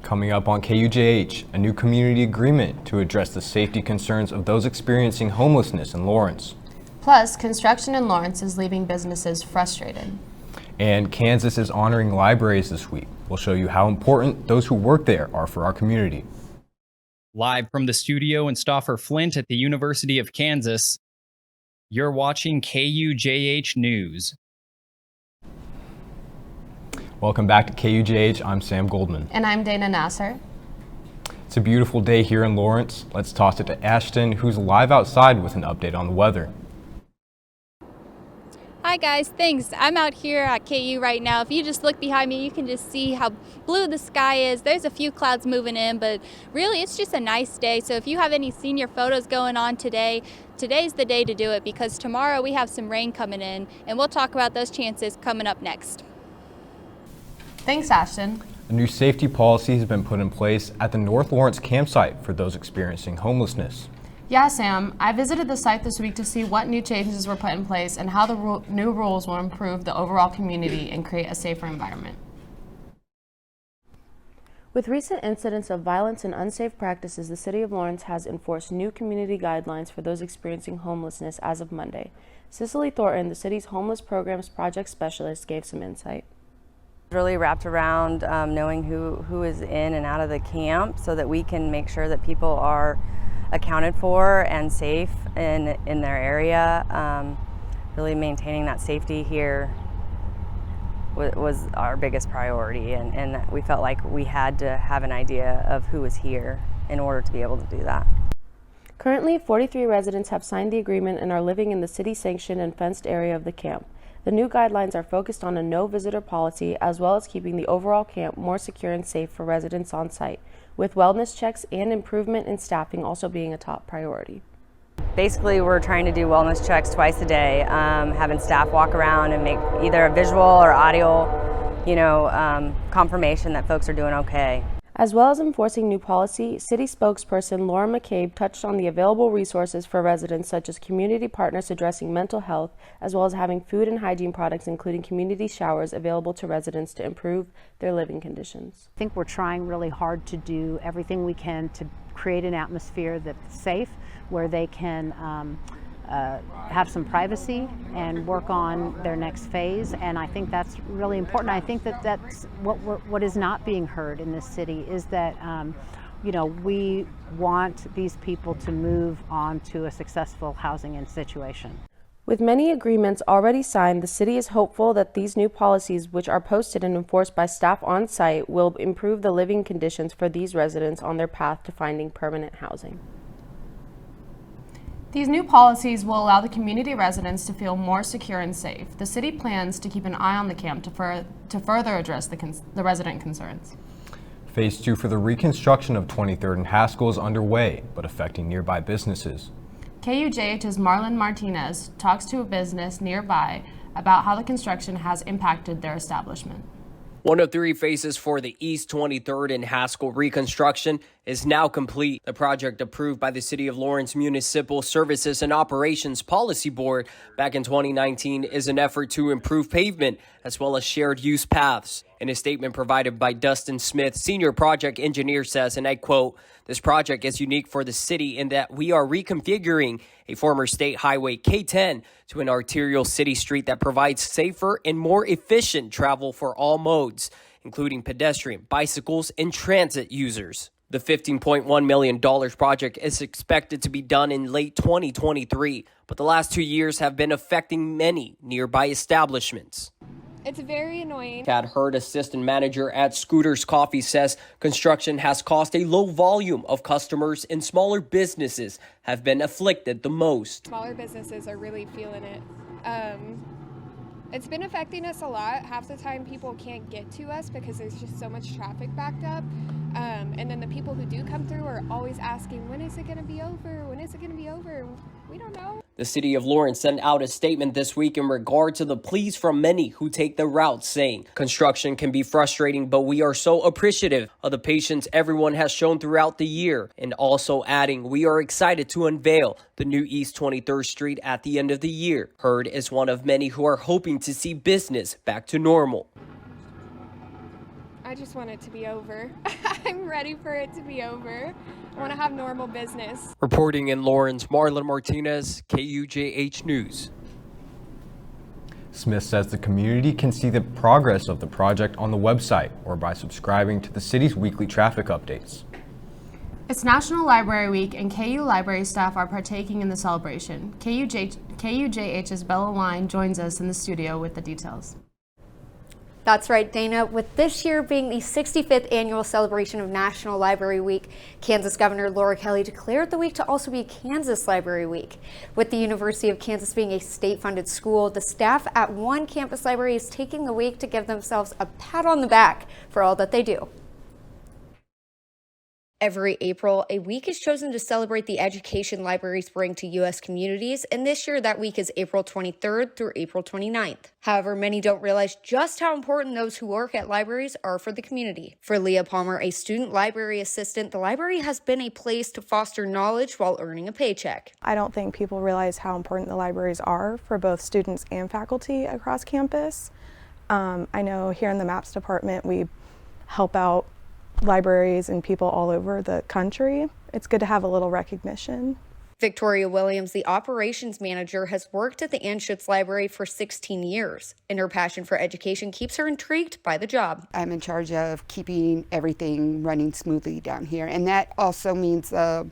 Coming up on KUJH, a new community agreement to address the safety concerns of those experiencing homelessness in Lawrence. Plus, construction in Lawrence is leaving businesses frustrated. And Kansas is honoring libraries this week. We'll show you how important those who work there are for our community. Live from the studio in Stauffer Flint at the University of Kansas, you're watching KUJH News. Welcome back to KUJH. I'm Sam Goldman. And I'm Dana Nasser. It's a beautiful day here in Lawrence. Let's toss it to Ashton, who's live outside with an update on the weather. Hi guys, thanks. I'm out here at KU right now. If you just look behind me, you can just see how blue the sky is. There's a few clouds moving in, but really it's just a nice day. So if you have any senior photos going on today, today's the day to do it because tomorrow we have some rain coming in and we'll talk about those chances coming up next. Thanks, Ashton. A new safety policy has been put in place at the North Lawrence campsite for those experiencing homelessness. Yeah, Sam, I visited the site this week to see what new changes were put in place and how the new rules will improve the overall community and create a safer environment. With recent incidents of violence and unsafe practices, the City of Lawrence has enforced new community guidelines for those experiencing homelessness as of Monday. Cicely Thornton, the city's homeless programs project specialist, gave some insight. Really wrapped around knowing who is in and out of the camp so that we can make sure that people are accounted for and safe in their area. Really maintaining that safety here was our biggest priority, and we felt like we had to have an idea of who was here in order to be able to do that. Currently, 43 residents have signed the agreement and are living in the city-sanctioned and fenced area of the camp. The new guidelines are focused on a no-visitor policy as well as keeping the overall camp more secure and safe for residents on site, with wellness checks and improvement in staffing also being a top priority. Basically, we're trying to do wellness checks twice a day, having staff walk around and make either a visual or audio, confirmation that folks are doing okay. As well as enforcing new policy, city spokesperson Laura McCabe touched on the available resources for residents such as community partners addressing mental health, as well as having food and hygiene products including community showers available to residents to improve their living conditions. I think we're trying really hard to do everything we can to create an atmosphere that's safe, where they can have some privacy and work on their next phase, and I think that's really important. I think that's what is not being heard in this city is that we want these people to move on to a successful housing situation. With many agreements already signed, the city is hopeful that these new policies, which are posted and enforced by staff on site, will improve the living conditions for these residents on their path to finding permanent housing. These new policies will allow the community residents to feel more secure and safe. The city plans to keep an eye on the camp to further address the resident concerns. Phase 2 for the reconstruction of 23rd and Haskell is underway, but affecting nearby businesses. KUJH's Marlon Martinez talks to a business nearby about how the construction has impacted their establishment. One of 3 phases for the East 23rd and Haskell reconstruction is now complete. The project approved by the City of Lawrence Municipal Services and Operations Policy Board back in 2019 is an effort to improve pavement as well as shared use paths. In a statement provided by Dustin Smith, senior project engineer, says, and I quote, "This project is unique for the city in that we are reconfiguring a former state highway K10 to an arterial city street that provides safer and more efficient travel for all modes, including pedestrian, bicycles, and transit users." The $15.1 million project is expected to be done in late 2023, but the last 2 years have been affecting many nearby establishments. It's very annoying. Kat Hurd, assistant manager at Scooter's Coffee, says construction has caused a low volume of customers and smaller businesses have been afflicted the most. Smaller businesses are really feeling it. It's been affecting us a lot. Half the time people can't get to us because there's just so much traffic backed up. And then the people who do come through are always asking, when is it going to be over? When is it going to be over? We don't know. The City of Lawrence sent out a statement this week in regard to the pleas from many who take the route, saying construction can be frustrating, but we are so appreciative of the patience everyone has shown throughout the year, and also adding, we are excited to unveil the new East 23rd Street at the end of the year. Hurd is one of many who are hoping to see business back to normal. I just want it to be over. I'm ready for it to be over. I want to have normal business. Reporting in Lawrence, Marlon Martinez, KUJH News. Smith says the community can see the progress of the project on the website or by subscribing to the city's weekly traffic updates. It's National Library Week, and KU library staff are partaking in the celebration. KUJH's Bella Line joins us in the studio with the details. That's right, Dana. With this year being the 65th annual celebration of National Library Week, Kansas Governor Laura Kelly declared the week to also be Kansas Library Week. With the University of Kansas being a state-funded school, the staff at one campus library is taking the week to give themselves a pat on the back for all that they do. Every April, a week is chosen to celebrate the education libraries bring to U.S. communities, and this year that week is April 23rd through April 29th. However, many don't realize just how important those who work at libraries are for the community. For Leah Palmer, a student library assistant, the library has been a place to foster knowledge while earning a paycheck. I don't think people realize how important the libraries are for both students and faculty across campus. I know here in the MAPS department, we help out libraries and people all over the country. It's good to have a little recognition. Victoria Williams, the operations manager, has worked at the Anschutz Library for 16 years, and her passion for education keeps her intrigued by the job. I'm in charge of keeping everything running smoothly down here, and that also means the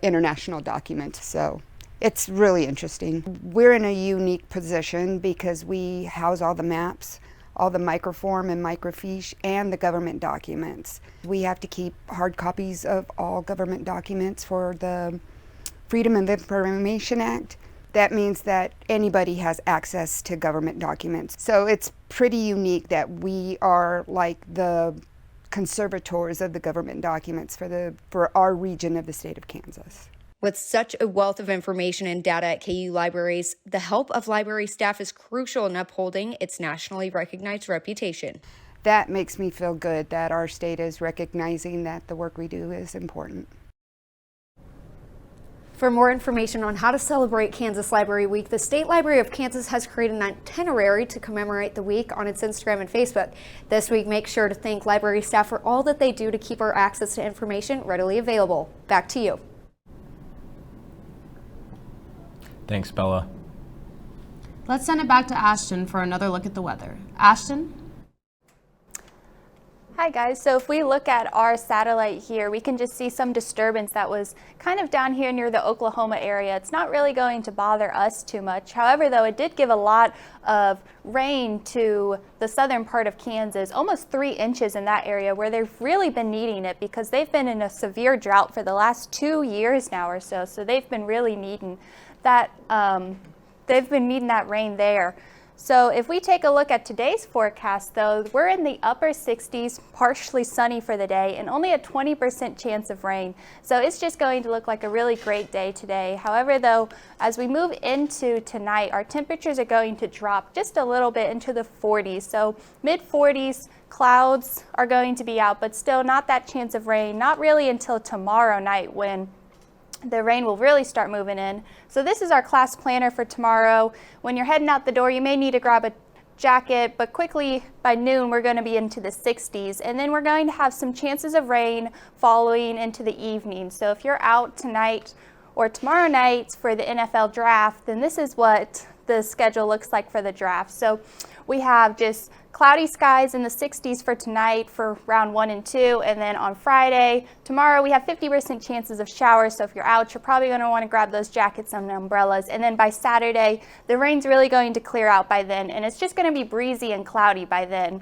international documents, so it's really interesting. We're in a unique position because we house all the maps, all the microform and microfiche, and the government documents. We have to keep hard copies of all government documents for the Freedom of Information Act. That means that anybody has access to government documents. So it's pretty unique that we are like the conservators of the government documents for our region of the state of Kansas. With such a wealth of information and data at KU libraries, the help of library staff is crucial in upholding its nationally recognized reputation. That makes me feel good that our state is recognizing that the work we do is important. For more information on how to celebrate Kansas Library Week, the State Library of Kansas has created an itinerary to commemorate the week on its Instagram and Facebook. This week, make sure to thank library staff for all that they do to keep our access to information readily available. Back to you. Thanks, Bella. Let's send it back to Ashton for another look at the weather. Ashton? Hi guys, so if we look at our satellite here, we can just see some disturbance that was kind of down here near the Oklahoma area. It's not really going to bother us too much. However, though, it did give a lot of rain to the southern part of Kansas, almost 3 inches in that area where they've really been needing it because they've been in a severe drought for the last 2 years now or so. So they've been really needing that, rain there. So if we take a look at today's forecast, though, we're in the upper 60s, partially sunny for the day, and only a 20% chance of rain. So it's just going to look like a really great day today. However, though, as we move into tonight, our temperatures are going to drop just a little bit into the 40s. So mid-40s, clouds are going to be out, but still not that chance of rain, not really until tomorrow night when the rain will really start moving in. So this is our class planner for tomorrow. When you're heading out the door, you may need to grab a jacket, but quickly by noon, we're going to be into the 60s. And then we're going to have some chances of rain following into the evening. So if you're out tonight or tomorrow night for the NFL draft, then this is what the schedule looks like for the draft. So we have just cloudy skies in the 60s for tonight for round 1 and 2, and then on Friday, tomorrow we have 50% chances of showers, so if you're out, you're probably going to want to grab those jackets and umbrellas, and then by Saturday, the rain's really going to clear out by then, and it's just going to be breezy and cloudy by then.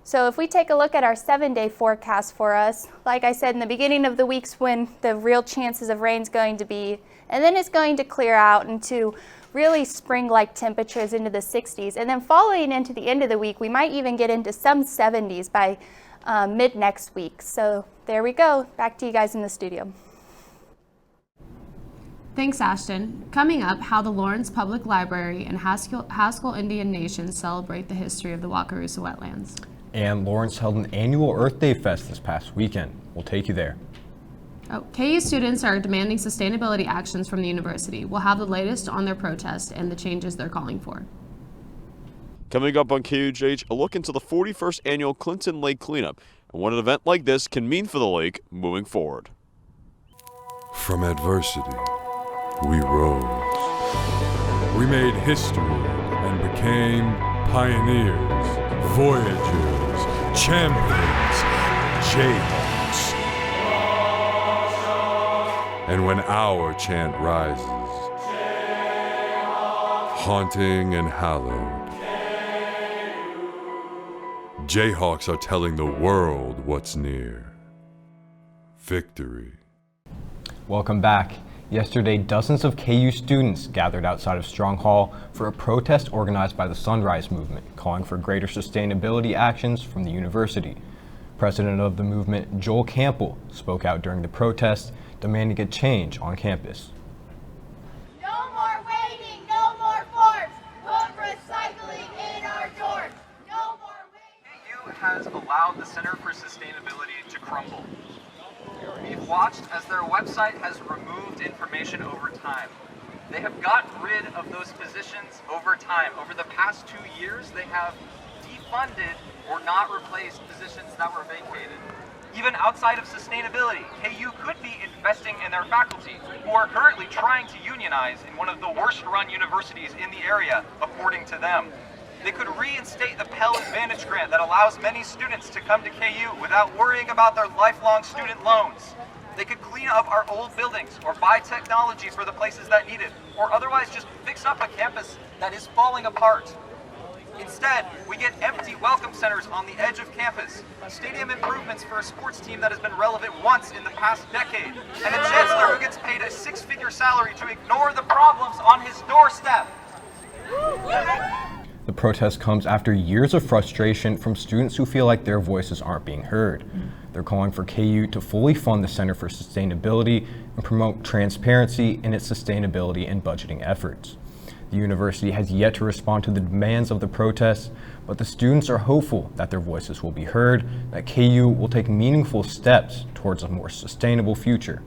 So if we take a look at our 7-day forecast for us, like I said in the beginning of the week's when the real chances of rain's going to be, and then it's going to clear out into really spring-like temperatures into the 60s. And then following into the end of the week, we might even get into some 70s by mid next week. So there we go. Back to you guys in the studio. Thanks, Ashton. Coming up, how the Lawrence Public Library and Haskell Indian Nation celebrate the history of the Wakarusa wetlands. And Lawrence held an annual Earth Day Fest this past weekend. We'll take you there. KU students are demanding sustainability actions from the university. We'll have the latest on their protest and the changes they're calling for. Coming up on KUJH, a look into the 41st annual Clinton Lake Cleanup and what an event like this can mean for the lake moving forward. From adversity, we rose. We made history and became pioneers, voyagers, champions, Jayhawks. And when our chant rises, haunting and hallowed, Jayhawks are telling the world what's near. Victory. Welcome back. Yesterday, dozens of KU students gathered outside of Strong Hall for a protest organized by the Sunrise Movement, calling for greater sustainability actions from the university. President of the movement, Joel Campbell, spoke out during the protest, demanding a change on campus. No more waiting, no more forms. Put recycling in our doors. No more waiting. KU has allowed the Center for Sustainability to crumble. We've watched as their website has removed information over time. They have gotten rid of those positions over time. Over the past 2 years, they have defunded or not replaced positions that were vacated. Even outside of sustainability, KU could be investing in their faculty, who are currently trying to unionize in one of the worst-run universities in the area, according to them. They could reinstate the Pell Advantage grant that allows many students to come to KU without worrying about their lifelong student loans. They could clean up our old buildings or buy technology for the places that need it, or otherwise just fix up a campus that is falling apart. Instead, we get empty welcome centers on the edge of campus, stadium improvements for a sports team that has been relevant once in the past decade, and a chancellor who gets paid a six-figure salary to ignore the problems on his doorstep. The protest comes after years of frustration from students who feel like their voices aren't being heard. They're calling for KU to fully fund the Center for Sustainability and promote transparency in its sustainability and budgeting efforts. The university has yet to respond to the demands of the protests, but the students are hopeful that their voices will be heard, that KU will take meaningful steps towards a more sustainable future.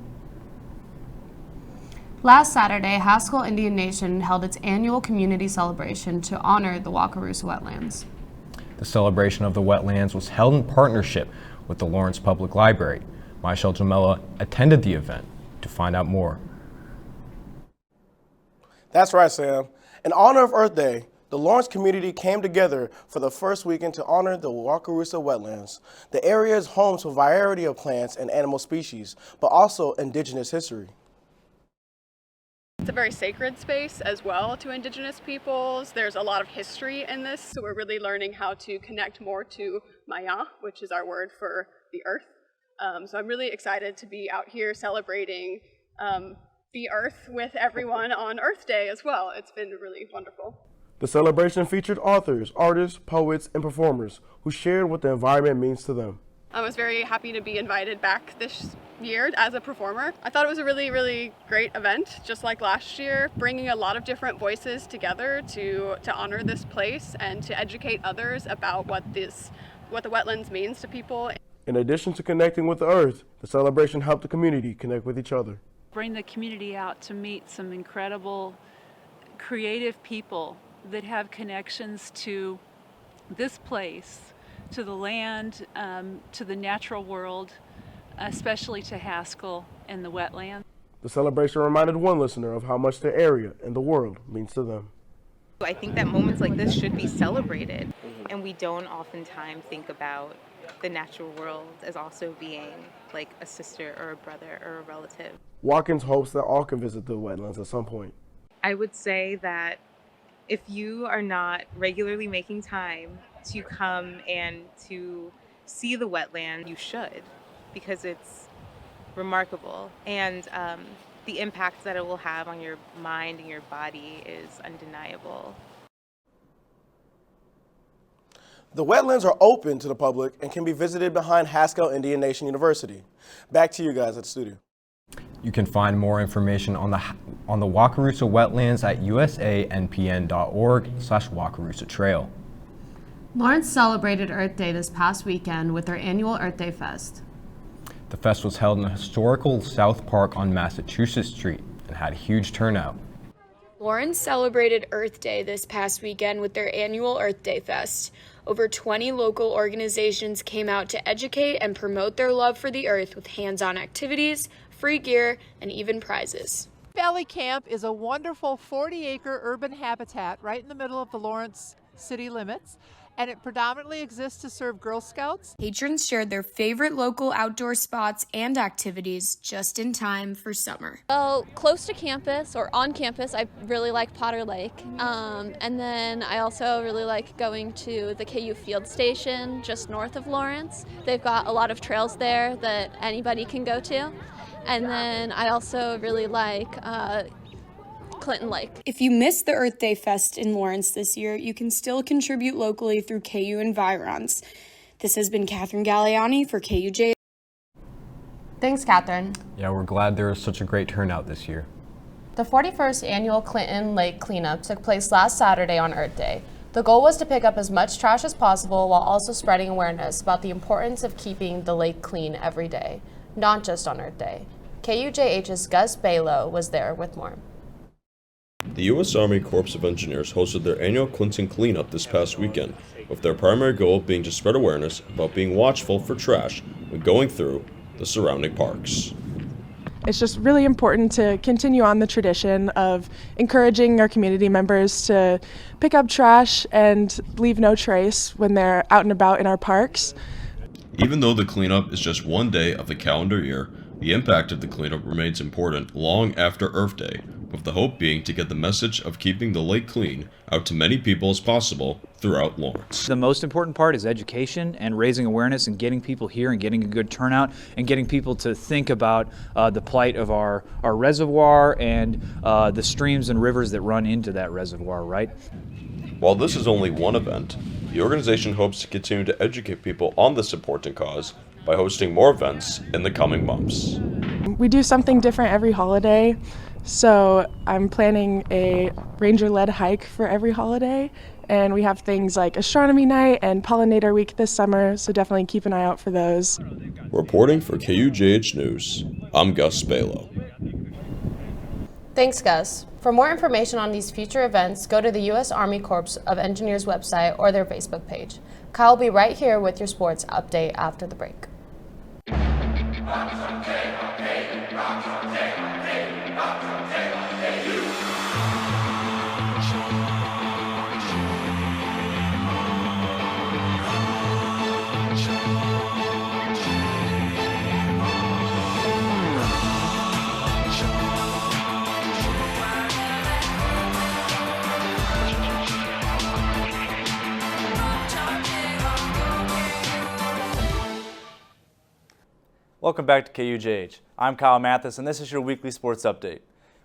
Last Saturday, Haskell Indian Nation held its annual community celebration to honor the Wakarusa wetlands. The celebration of the wetlands was held in partnership with the Lawrence Public Library. Michelle Jamela attended the event to find out more. That's right, Sam. In honor of Earth Day, the Lawrence community came together for the first weekend to honor the Wakarusa wetlands. The area is home to a variety of plants and animal species, but also indigenous history. It's a very sacred space as well to Indigenous peoples. There's a lot of history in this, so we're really learning how to connect more to Maya, which is our word for the earth. So I'm really excited to be out here celebrating the earth with everyone on Earth Day as well. It's been really wonderful. The celebration featured authors, artists, poets, and performers who shared what the environment means to them. I was very happy to be invited back this year as a performer. I thought it was a really, really great event, just like last year, bringing a lot of different voices together to honor this place and to educate others about what the wetlands means to people. In addition to connecting with the earth, the celebration helped the community connect with each other. Bring the community out to meet some incredible, creative people that have connections to this place, to the land, to the natural world, especially to Haskell and the wetland. The celebration reminded one listener of how much their area and the world means to them. I think that moments like this should be celebrated, and we don't oftentimes think about the natural world as also being like a sister or a brother or a relative. Watkins hopes that all can visit the wetlands at some point. I would say that if you are not regularly making time to come and to see the wetland, you should, because it's remarkable, and the impact that it will have on your mind and your body is undeniable. The wetlands are open to the public and can be visited behind Haskell Indian Nation University. Back to you guys at the studio. You can find more information on the Wakarusa wetlands at usanpn.org/Wakarusa Trail. Lawrence celebrated Earth Day this past weekend with their annual Earth Day Fest. The fest was held in the historical South Park on Massachusetts Street and had a huge turnout. Lawrence celebrated Earth Day this past weekend with their annual Earth Day Fest. Over 20 local organizations came out to educate and promote their love for the earth with hands-on activities, free gear, and even prizes. Valley Camp is a wonderful 40-acre urban habitat right in the middle of the Lawrence city limits, and it predominantly exists to serve Girl Scouts. Patrons shared their favorite local outdoor spots and activities just in time for summer. Well, close to campus or on campus, I really like Potter Lake. And then I also really like going to the KU Field Station just north of Lawrence. They've got a lot of trails there that anybody can go to. And then I also really like Clinton Lake. If you missed the Earth Day Fest in Lawrence this year, you can still contribute locally through KU Environs. This has been Catherine Galliani for KUJ. Thanks, Catherine. Yeah, we're glad there was such a great turnout this year. The 41st annual Clinton Lake cleanup took place last Saturday on Earth Day. The goal was to pick up as much trash as possible while also spreading awareness about the importance of keeping the lake clean every day, not just on Earth Day. KUJH's Gus Balow was there with more. The U.S. Army Corps of Engineers hosted their annual Clinton Cleanup this past weekend, with their primary goal being to spread awareness about being watchful for trash when going through the surrounding parks. It's just really important to continue on the tradition of encouraging our community members to pick up trash and leave no trace when they're out and about in our parks. Even though the cleanup is just one day of the calendar year, the impact of the cleanup remains important long after Earth Day, with the hope being to get the message of keeping the lake clean out to many people as possible throughout Lawrence. The most important part is education and raising awareness and getting people here and getting a good turnout and getting people to think about the plight of our reservoir and the streams and rivers that run into that reservoir, right? While this is only one event, the organization hopes to continue to educate people on this important cause by hosting more events in the coming months. We do something different every holiday, so I'm planning a ranger-led hike for every holiday, and we have things like astronomy night and pollinator week this summer, so definitely keep an eye out for those. Reporting for KUJH News, I'm Gus Balow. Thanks, Gus. For more information on these future events, go to the U.S. Army Corps of Engineers website or their Facebook page. Kyle will be right here with your sports update after the break. Welcome back to KUJH. I'm Kyle Mathis, and this is your weekly sports update.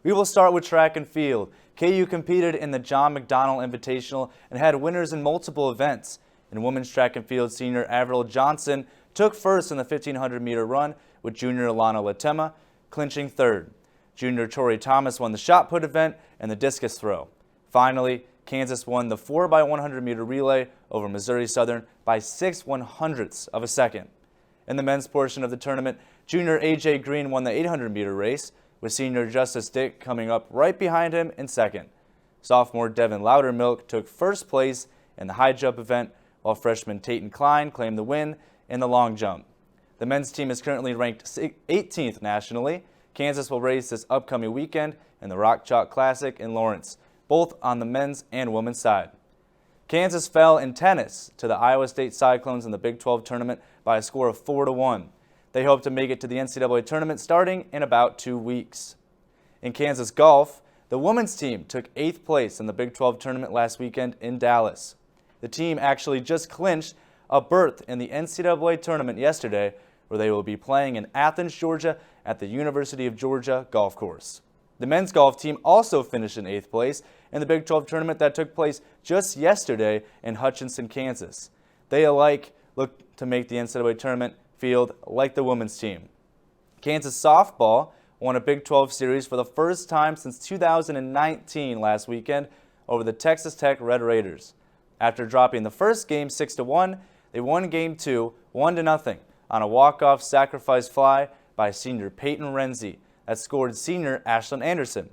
We will start with track and field. KU competed in the John McDonnell Invitational and had winners in multiple events. In women's track and field, senior Avril Johnson took first in the 1,500-meter run, with junior Alana Latema clinching third. Junior Tori Thomas won the shot put event and the discus throw. Finally, Kansas won the 4x100-meter relay over Missouri Southern by 6/100ths of a second. In the men's portion of the tournament, junior A.J. Green won the 800-meter race, with senior Justice Dick coming up right behind him in second. Sophomore Devin Loudermilk took first place in the high jump event, while freshman Tayton Klein claimed the win in the long jump. The men's team is currently ranked 18th nationally. Kansas will race this upcoming weekend in the Rock Chalk Classic in Lawrence, both on the men's and women's side. Kansas fell in tennis to the Iowa State Cyclones in the Big 12 tournament by a score of 4-1. They hope to make it to the NCAA tournament starting in about 2 weeks. In Kansas golf, the women's team took 8th place in the Big 12 tournament last weekend in Dallas. The team actually just clinched a berth in the NCAA tournament yesterday, where they will be playing in Athens, Georgia at the University of Georgia golf course. The men's golf team also finished in 8th place in the Big 12 tournament that took place just yesterday in Hutchinson, Kansas. They alike look to make the NCAA tournament field like the women's team. Kansas softball won a Big 12 series for the first time since 2019 last weekend over the Texas Tech Red Raiders. After dropping the first game 6-1, they won game 2 1-0 on a walk-off sacrifice fly by senior Peyton Renzi that scored senior Ashlyn Anderson.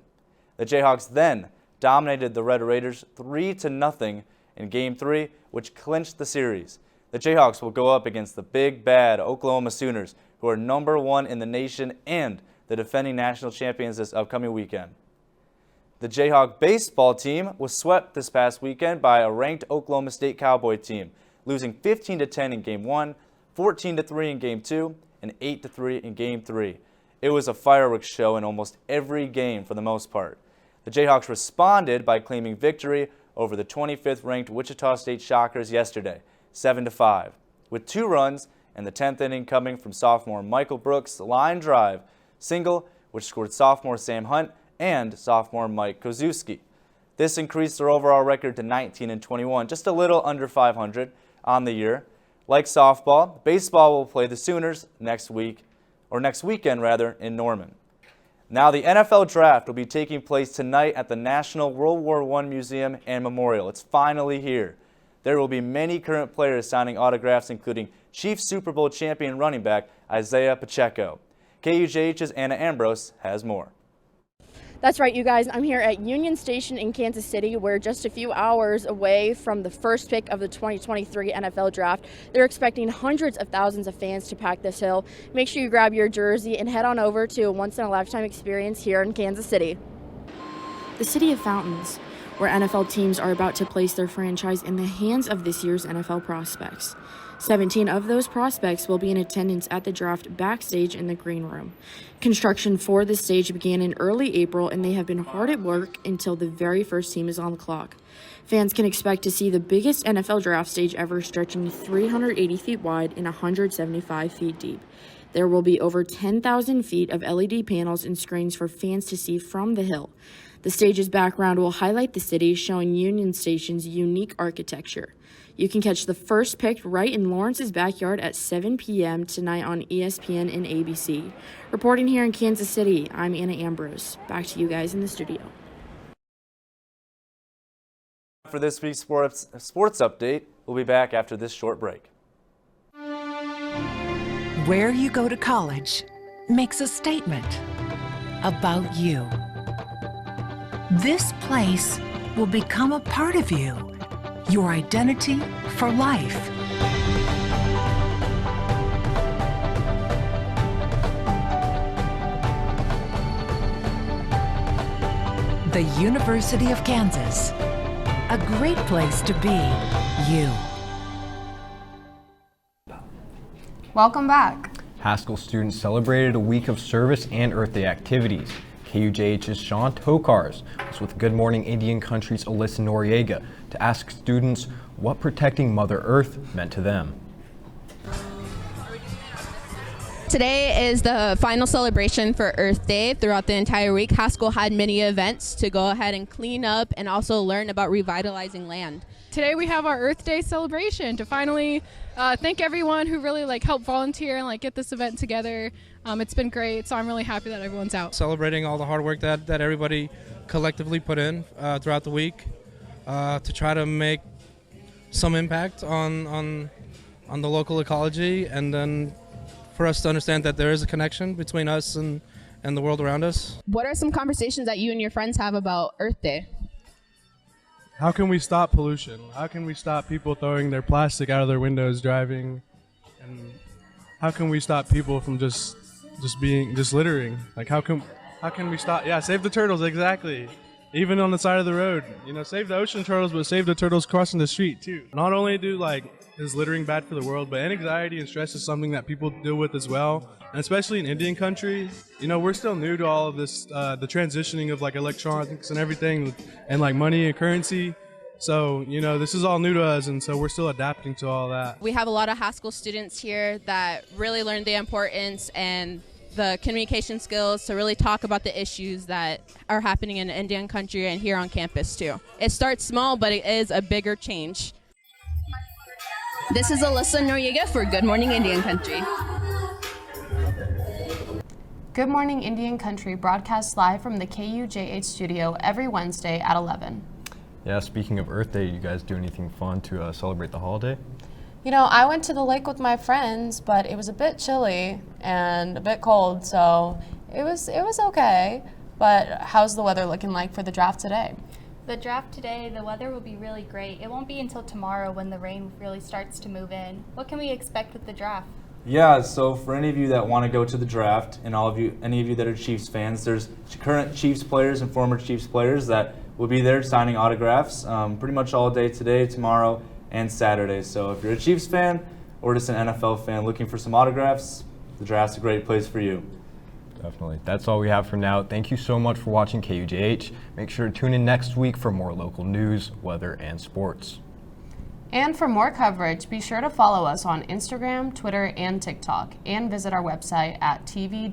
The Jayhawks then dominated the Red Raiders 3-0 in Game 3, which clinched the series. The Jayhawks will go up against the big bad Oklahoma Sooners, who are #1 in the nation and the defending national champions this upcoming weekend. The Jayhawk baseball team was swept this past weekend by a ranked Oklahoma State Cowboy team, losing 15-10 in Game 1, 14-3 in Game 2, and 8-3 in Game 3. It was a fireworks show in almost every game for the most part. The Jayhawks responded by claiming victory over the 25th ranked Wichita State Shockers yesterday, 7-5, with 2 runs and the 10th inning coming from sophomore Michael Brooks' line drive single, which scored sophomore Sam Hunt and sophomore Mike Kozuski. This increased their overall record to 19-21, just a little under 500 on the year. Like softball, baseball will play the Sooners next weekend in Norman. Now the NFL Draft will be taking place tonight at the National World War I Museum and Memorial. It's finally here. There will be many current players signing autographs, including Chiefs Super Bowl champion running back Isaiah Pacheco. KUJH's Anna Ambrose has more. That's right, you guys. I'm here at Union Station in Kansas City. We're just a few hours away from the first pick of the 2023 NFL Draft. They're expecting hundreds of thousands of fans to pack this hill. Make sure you grab your jersey and head on over to a once-in-a-lifetime experience here in Kansas City. The City of Fountains, where NFL teams are about to place their franchise in the hands of this year's NFL prospects. 17 of those prospects will be in attendance at the draft backstage in the green room. Construction for this stage began in early April, and they have been hard at work until the very first team is on the clock. Fans can expect to see the biggest NFL draft stage ever, stretching 380 feet wide and 175 feet deep. There will be over 10,000 feet of LED panels and screens for fans to see from the hill. The stage's background will highlight the city, showing Union Station's unique architecture. You can catch the first pick right in Lawrence's backyard at 7 p.m. tonight on ESPN and ABC. Reporting here in Kansas City, I'm Anna Ambrose. Back to you guys in the studio. For this week's sports update, we'll be back after this short break. Where you go to college makes a statement about you. This place will become a part of you, your identity for life. The University of Kansas, a great place to be you. Welcome back. Haskell students celebrated a week of service and Earth Day activities. KUJH's Sean Tokars was with Good Morning Indian Country's Alyssa Noriega to ask students what protecting Mother Earth meant to them. Today is the final celebration for Earth Day. Throughout the entire week, Haskell had many events to go ahead and clean up and also learn about revitalizing land. Today we have our Earth Day celebration to finally thank everyone who really helped volunteer and get this event together. It's been great, so I'm really happy that everyone's out. Celebrating all the hard work that everybody collectively put in throughout the week to try to make some impact on the local ecology, and then for us to understand that there is a connection between us and the world around us. What are some conversations that you and your friends have about Earth Day? How can we stop pollution? How can we stop people throwing their plastic out of their windows driving? And how can we stop people from just littering? How can we stop? Yeah, save the turtles, exactly. Even on the side of the road, save the ocean turtles, but save the turtles crossing the street too. Not only is littering bad for the world, but anxiety and stress is something that people deal with as well. And especially in Indian country, we're still new to all of this, the transitioning of electronics and everything, and money and currency. So, this is all new to us, and so we're still adapting to all that. We have a lot of Haskell students here that really learned the importance and the communication skills to really talk about the issues that are happening in Indian country and here on campus too. It starts small, but it is a bigger change. This is Alyssa Noriega for Good Morning Indian Country. Good Morning Indian Country broadcasts live from the KUJH studio every Wednesday at 11. Yeah, speaking of Earth Day, you guys do anything fun to celebrate the holiday? I went to the lake with my friends, but it was a bit chilly and a bit cold, so it was okay. But how's the weather looking like for the draft today? The draft today, the weather will be really great. It won't be until tomorrow when the rain really starts to move in. What can we expect with the draft? Yeah, so for any of you that want to go to the draft, and any of you that are Chiefs fans, there's current Chiefs players and former Chiefs players that will be there signing autographs pretty much all day today, tomorrow, and Saturday. So if you're a Chiefs fan or just an NFL fan looking for some autographs, the draft's a great place for you. Definitely. That's all we have for now. Thank you so much for watching KUJH. Make sure to tune in next week for more local news, weather, and sports. And for more coverage, be sure to follow us on Instagram, Twitter, and TikTok, and visit our website at tv.ku.edu.